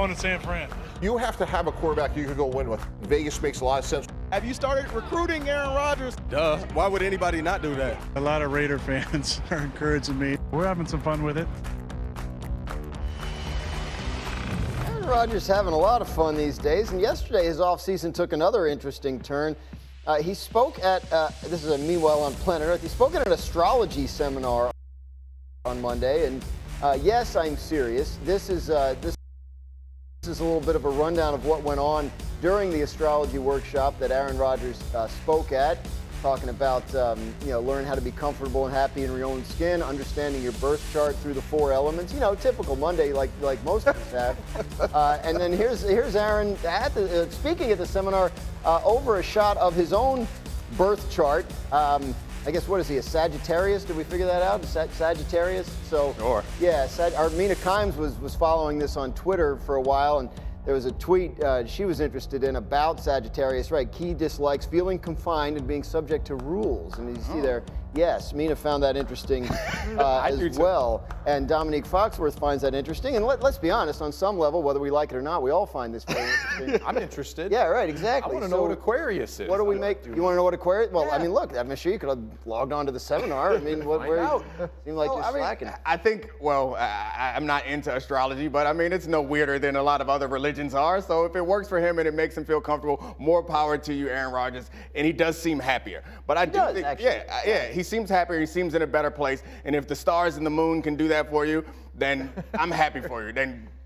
going to San Fran. You have to have a quarterback you can go win with. Vegas makes a lot of sense. Have you started recruiting Aaron Rodgers? Duh. Why would anybody not do that? A lot of Raider fans are encouraging me. We're having some fun with it. Aaron Rodgers having a lot of fun these days, and yesterday his offseason took another interesting turn. He spoke at, this is a Meanwhile on Planet Earth, he spoke at an astrology seminar on Monday, and yes, I'm serious. This is a little bit of a rundown of what went on during the astrology workshop that Aaron Rodgers spoke at, talking about, learn how to be comfortable and happy in your own skin, understanding your birth chart through the 4 elements. You know, typical Monday like most of us have. And then here's Aaron speaking at the seminar over a shot of his own birth chart. I guess, what is he, a Sagittarius? Did we figure that out? Sagittarius? So, sure. Yeah, Mina Kimes was following this on Twitter for a while, and there was a tweet she was interested in about Sagittarius, right? Key dislikes feeling confined and being subject to rules. And you see there, yes, Mina found that interesting as well. And Dominique Foxworth finds that interesting. And let's be honest, on some level, whether we like it or not, we all find this very interesting. I'm interested. Yeah, right, exactly. I want to know what Aquarius is. What do we make? You want to know what Aquarius? Well, yeah. I mean, look, I'm sure you could have logged on to the seminar. I mean, seemed like you're slacking. I think, I'm not into astrology, but I mean, it's no weirder than a lot of other religions are. So if it works for him and it makes him feel comfortable, more power to you, Aaron Rodgers. And he does seem happier. But I do think, yeah, he seems happier. He seems in a better place. And if the stars and the moon can do that for you, then I'm happy for you.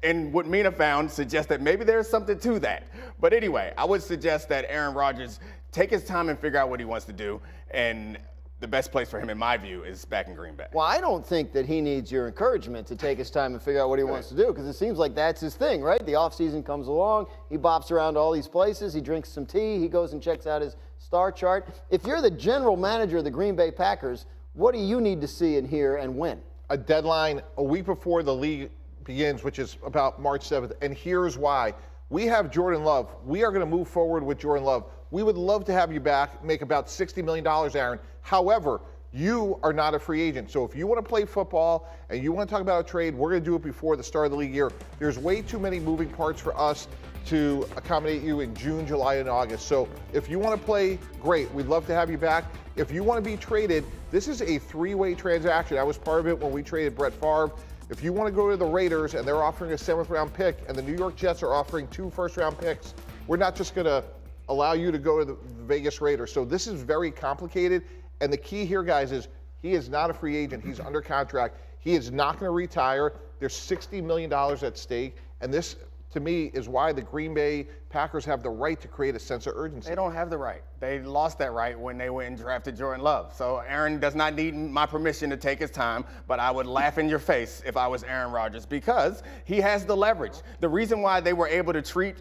And what Mina found suggests that maybe there's something to that. But anyway, I would suggest that Aaron Rodgers take his time and figure out what he wants to do. And the best place for him, in my view, is back in Green Bay. Well, I don't think that he needs your encouragement to take his time and figure out what he wants to do, because it seems like that's his thing, right? The offseason comes along, he bops around all these places, he drinks some tea, he goes and checks out his star chart. If you're the general manager of the Green Bay Packers, what do you need to see and hear and win? A deadline a week before the league begins, which is about March 7th, and here's why. We have Jordan Love. We are going to move forward with Jordan Love. We would love to have you back, make about $60 million, Aaron. However, you are not a free agent. So if you want to play football and you want to talk about a trade, we're going to do it before the start of the league year. There's way too many moving parts for us to accommodate you in June, July, and August. So if you want to play, great. We'd love to have you back. If you want to be traded, this is a 3-way transaction. I was part of it when we traded Brett Favre. If you want to go to the Raiders and they're offering a 7th-round pick and the New York Jets are offering 2 first-round picks, we're not just going to allow you to go to the Vegas Raiders. So this is very complicated. And the key here, guys, is he is not a free agent. He's under contract. He is not going to retire. There's $60 million at stake. And this, to me, is why the Green Bay Packers have the right to create a sense of urgency. They don't have the right. They lost that right when they went and drafted Jordan Love. So Aaron does not need my permission to take his time, but I would laugh in your face if I was Aaron Rodgers, because he has the leverage. The reason why they were able to treat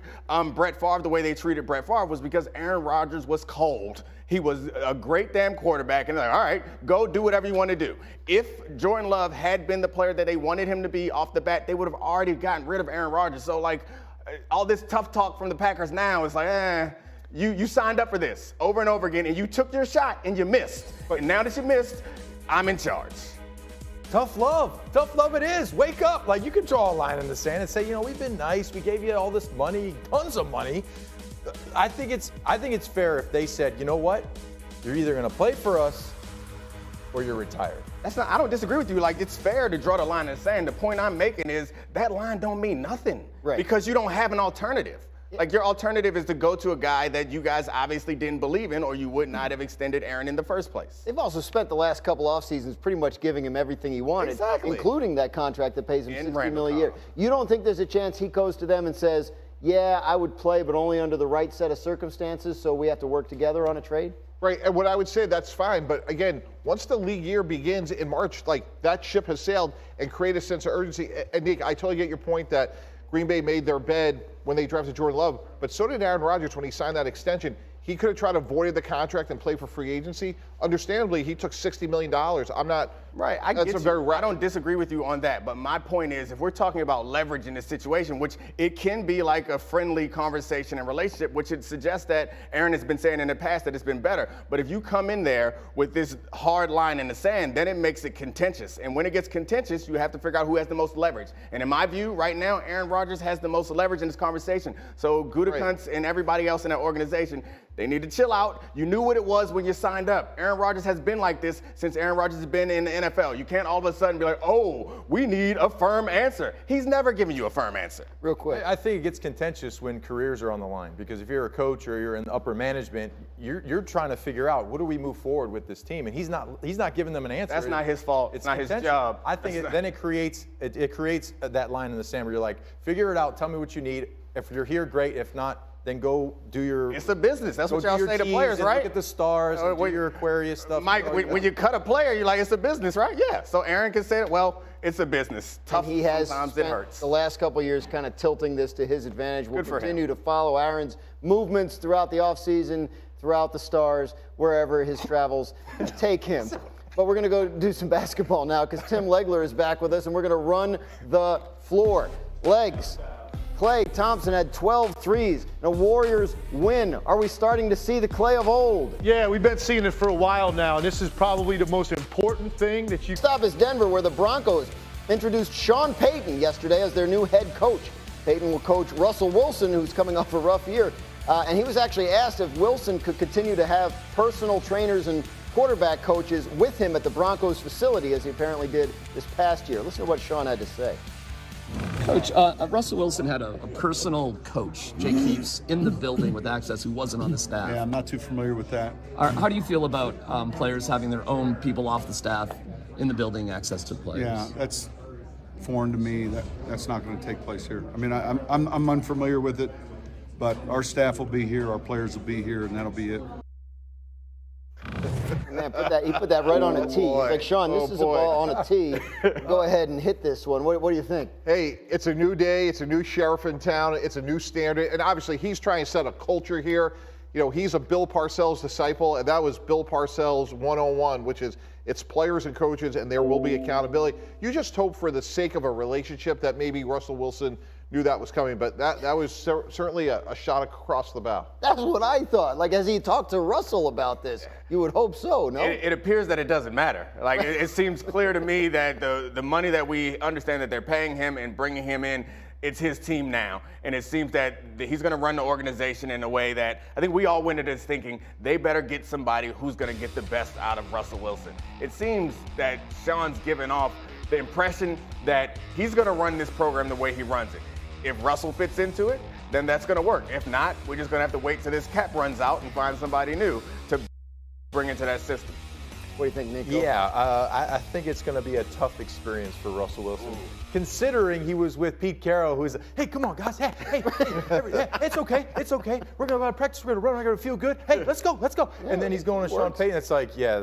Brett Favre the way they treated Brett Favre was because Aaron Rodgers was cold. He was a great damn quarterback, and they're like, all right, go do whatever you want to do. If Jordan Love had been the player that they wanted him to be off the bat, they would have already gotten rid of Aaron Rodgers. So, like, all this tough talk from the Packers now is like, you signed up for this over and over again, and you took your shot, and you missed. And now that you missed, I'm in charge. Tough love it is. Wake up. Like, you can draw a line in the sand and say, you know, we've been nice. We gave you all this money, tons of money. I think it's fair if they said, you know what, you're either going to play for us or you're retired. I don't disagree with you. Like, it's fair to draw the line in the sand. The point I'm making is that line don't mean nothing, right? Because you don't have an alternative. Like, your alternative is to go to a guy that you guys obviously didn't believe in, or you would not have extended Aaron in the first place. They've also spent the last couple off seasons pretty much giving him everything he wanted, including that contract that pays him $60 million a year. You don't think there's a chance he goes to them and says, yeah, I would play, but only under the right set of circumstances, so we have to work together on a trade? Right, and what I would say, that's fine. But again, once the league year begins in March, like, that ship has sailed, and create a sense of urgency. And Nick, I totally get your point that Green Bay made their bed when they drafted Jordan Love, but so did Aaron Rodgers when he signed that extension. He could have tried to avoid the contract and play for free agency. Understandably, he took $60 million. I'm not Right, I That's get a you. very I don't disagree with you on that, but my point is, if we're talking about leverage in this situation, which it can be like a friendly conversation and relationship, which it suggests that Aaron has been saying in the past that it's been better. But if you come in there with this hard line in the sand, then it makes it contentious. And when it gets contentious, you have to figure out who has the most leverage. And in my view, right now, Aaron Rodgers has the most leverage in this conversation. So Gutekunst and everybody else in that organization, they need to chill out. You knew what it was when you signed up. Aaron Rodgers has been like this since Aaron Rodgers has been in the NFL. You can't all of a sudden be like, oh, we need a firm answer. He's never given you a firm answer. Real quick. I think it gets contentious when careers are on the line, because if you're a coach or you're in the upper management, you're trying to figure out, what do we move forward with this team? And he's not giving them an answer. That's not his fault. It's not his job. I think then it creates that line in the sand where you're like, figure it out, tell me what you need. If you're here, great. If not, then go do your. It's a business. That's what y'all say to players, right? Look at the stars, do your Aquarius stuff. Mike, when you cut a player, you're like, it's a business, right? Yeah. So Aaron can say it. Well, it's a business. Tough. And he has sometimes it hurts. The last couple of years kind of tilting this to his advantage. We'll Good for continue him. to follow Aaron's movements throughout the offseason, throughout the stars, wherever his travels take him. But we're going to go do some basketball now, because Tim Legler is back with us, and we're going to run the floor. Legs. Klay Thompson had 12 threes. The Warriors win. Are we starting to see the Klay of old? Yeah, we've been seeing it for a while now, and this is probably the most important thing that you. Stop is Denver, where the Broncos introduced Sean Payton yesterday as their new head coach. Payton will coach Russell Wilson, who's coming off a rough year. And he was actually asked if Wilson could continue to have personal trainers and quarterback coaches with him at the Broncos facility, as he apparently did this past year. Listen to what Sean had to say. Coach, Russell Wilson had a personal coach, Jake Heaps, in the building with access who wasn't on the staff. Yeah, I'm not too familiar with that. How do you feel about players having their own people off the staff in the building, access to players? Yeah, that's foreign to me. That's not going to take place here. I mean, I'm unfamiliar with it, but our staff will be here, our players will be here, and that'll be it. Man, he put that right on a tee. He's like, Sean, this is a ball on a tee. Go ahead and hit this one. What do you think? Hey, it's a new day. It's a new sheriff in town. It's a new standard. And obviously, he's trying to set a culture here. You know, he's a Bill Parcells disciple, and that was Bill Parcells 101, which is it's players and coaches, and there will be accountability. You just hope for the sake of a relationship that maybe Russell Wilson knew that was coming, but that was certainly a shot across the bow. That's what I thought. Like, as he talked to Russell about this, you would hope so, no? It appears that it doesn't matter. Like, it seems clear to me that the money that we understand that they're paying him and bringing him in, it's his team now. And it seems that he's going to run the organization in a way that I think we all went into this thinking they better get somebody who's going to get the best out of Russell Wilson. It seems that Sean's given off the impression that he's going to run this program the way he runs it. If Russell fits into it, then that's going to work. If not, we're just going to have to wait till this cap runs out and find somebody new to bring into that system. What do you think, Nico? Yeah, I think it's going to be a tough experience for Russell Wilson, considering he was with Pete Carroll, who's, hey, come on, guys, hey, it's okay, we're going to go to practice, we're going to run, we're going to feel good, hey, let's go. And then he's going to Sean Payton. It's like, yeah,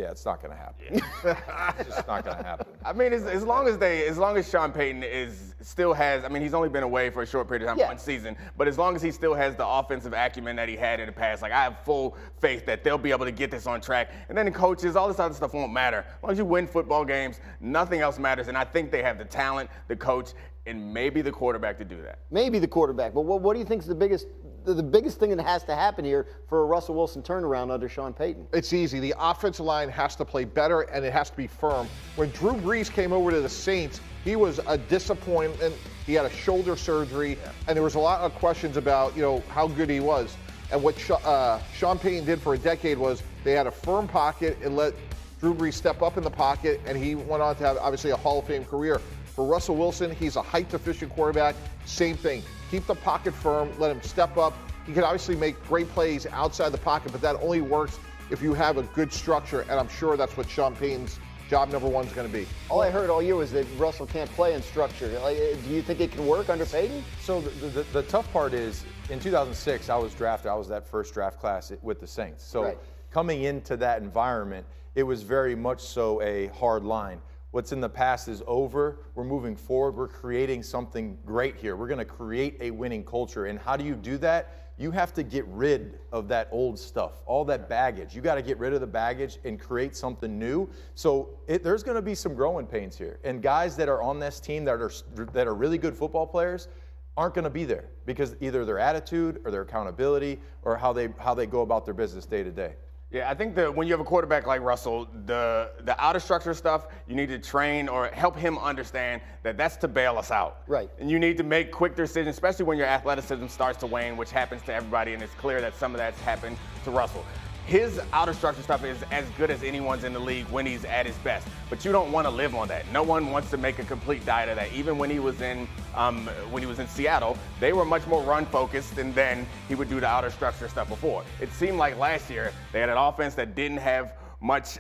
it's not going to happen. It's just not going to happen. I mean, as long as Sean Payton still has, I mean, he's only been away for a short period of time, one season, but as long as he still has the offensive acumen that he had in the past, like, I have full faith that they'll be able to get this on track. And then the coaches, all this other stuff won't matter. As long as you win football games, nothing else matters. And I think they have the talent, the coach, and maybe the quarterback to do that. Maybe the quarterback. But what do you think is the biggest thing that has to happen here for a Russell Wilson turnaround under Sean Payton? It's easy. The offensive line has to play better, and it has to be firm. When Drew Brees came over to the Saints, he was a disappointment. He had a shoulder surgery, and there was a lot of questions about, how good he was. And what Sean Payton did for a decade was they had a firm pocket and let Drew Brees step up in the pocket, and he went on to have, obviously, a Hall of Fame career. For Russell Wilson, he's a height-deficient quarterback. Same thing. Keep the pocket firm. Let him step up. He can obviously make great plays outside the pocket, but that only works if you have a good structure, and I'm sure that's what Sean Payton's job number one is going to be. All I heard all year was that Russell can't play in structure. Do you think it can work under Payton? So the tough part is, in 2006, I was drafted. I was that first draft class with the Saints. So coming into that environment, it was very much so a hard line. What's in the past is over. We're moving forward. We're creating something great here. We're going to create a winning culture. And how do you do that? You have to get rid of that old stuff, all that baggage. You got to get rid of the baggage and create something new. So there's going to be some growing pains here. And guys that are on this team that are really good football players aren't going to be there because either their attitude or their accountability or how they go about their business day to day. Yeah, I think that when you have a quarterback like Russell, the out of structure stuff, you need to train or help him understand that that's to bail us out. Right. And you need to make quick decisions, especially when your athleticism starts to wane, which happens to everybody, and it's clear that some of that's happened to Russell. His out of structure stuff is as good as anyone's in the league when he's at his best. But you don't want to live on that. No one wants to make a complete diet of that. Even when he was in Seattle, they were much more run focused, and then he would do the out of structure stuff before. It seemed like last year they had an offense that didn't have much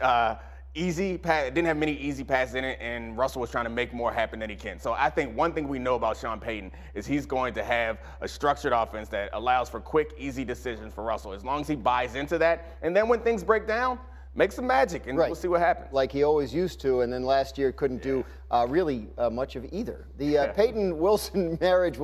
didn't have many easy passes in it, and Russell was trying to make more happen than he can. So I think one thing we know about Sean Payton is he's going to have a structured offense that allows for quick, easy decisions for Russell, as long as he buys into that. And then when things break down, make some magic, and we'll see what happens. Like he always used to, and then last year couldn't do really much of either. The Payton-Wilson marriage